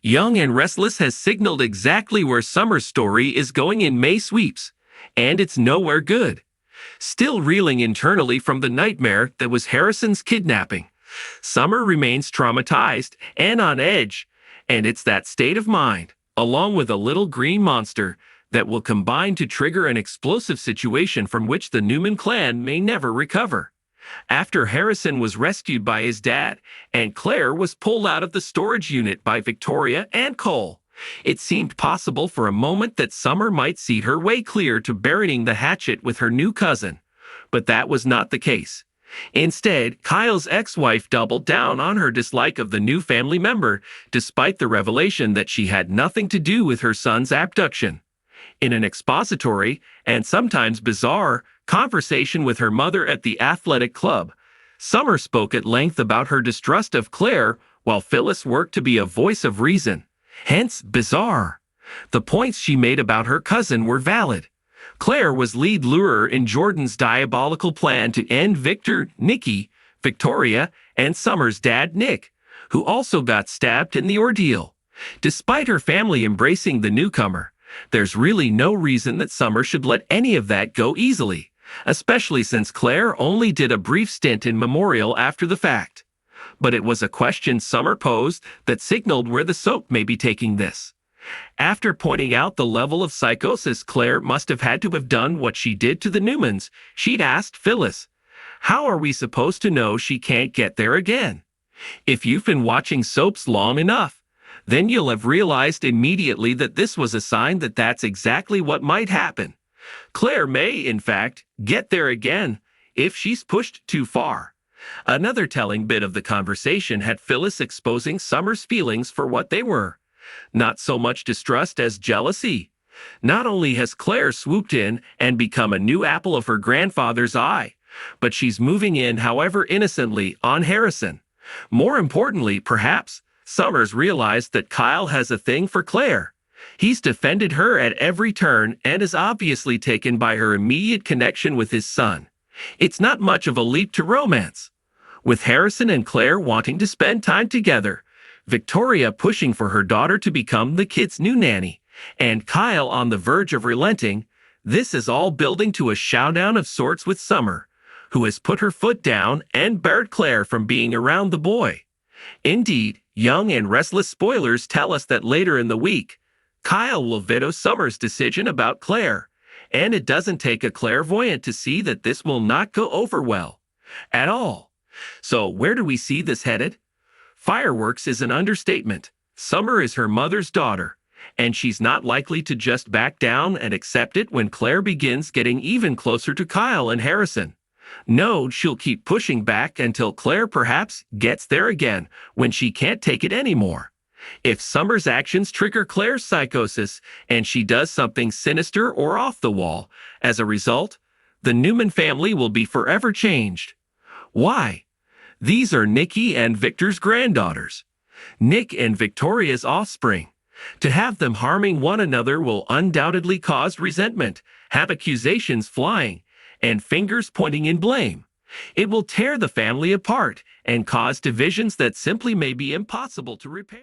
Young and Restless has signaled exactly where Summer's story is going in May sweeps, and it's nowhere good. Still reeling internally from the nightmare that was Harrison's kidnapping, Summer remains traumatized and on edge, and it's that state of mind, along with a little green monster, that will combine to trigger an explosive situation from which the Newman clan may never recover. After Harrison was rescued by his dad, and Claire was pulled out of the storage unit by Victoria and Cole, it seemed possible for a moment that Summer might see her way clear to burying the hatchet with her new cousin. But that was not the case. Instead, Kyle's ex-wife doubled down on her dislike of the new family member, despite the revelation that she had nothing to do with her son's abduction. In an expository, and sometimes bizarre, conversation with her mother at the athletic club, Summer spoke at length about her distrust of Claire, while Phyllis worked to be a voice of reason. Hence, bizarre. The points she made about her cousin were valid. Claire was lead lurer in Jordan's diabolical plan to end Victor, Nikki, Victoria, and Summer's dad, Nick, who also got stabbed in the ordeal. Despite her family embracing the newcomer, there's really no reason that Summer should let any of that go easily, especially since Claire only did a brief stint in Memorial after the fact. But it was a question Summer posed that signaled where the soap may be taking this. After pointing out the level of psychosis Claire must have had to have done what she did to the Newmans, she'd asked Phyllis, "How are we supposed to know she can't get there again?" If you've been watching soaps long enough, then you'll have realized immediately that this was a sign that that's exactly what might happen. Claire may, in fact, get there again if she's pushed too far. Another telling bit of the conversation had Phyllis exposing Summer's feelings for what they were. Not so much distrust as jealousy. Not only has Claire swooped in and become a new apple of her grandfather's eye, but she's moving in, however innocently, on Harrison. More importantly, perhaps, Summers realized that Kyle has a thing for Claire. He's defended her at every turn and is obviously taken by her immediate connection with his son. It's not much of a leap to romance. With Harrison and Claire wanting to spend time together, Victoria pushing for her daughter to become the kid's new nanny, and Kyle on the verge of relenting, this is all building to a showdown of sorts with Summer, who has put her foot down and barred Claire from being around the boy. Indeed, Young and Restless spoilers tell us that later in the week, Kyle will veto Summer's decision about Claire, and it doesn't take a clairvoyant to see that this will not go over well at all. So where do we see this headed? Fireworks is an understatement. Summer is her mother's daughter, and she's not likely to just back down and accept it when Claire begins getting even closer to Kyle and Harrison. No, she'll keep pushing back until Claire perhaps gets there again when she can't take it anymore. If Summer's actions trigger Claire's psychosis and she does something sinister or off the wall, as a result, the Newman family will be forever changed. Why? These are Nikki and Victor's granddaughters. Nick and Victoria's offspring. To have them harming one another will undoubtedly cause resentment, have accusations flying, and fingers pointing in blame. It will tear the family apart and cause divisions that simply may be impossible to repair.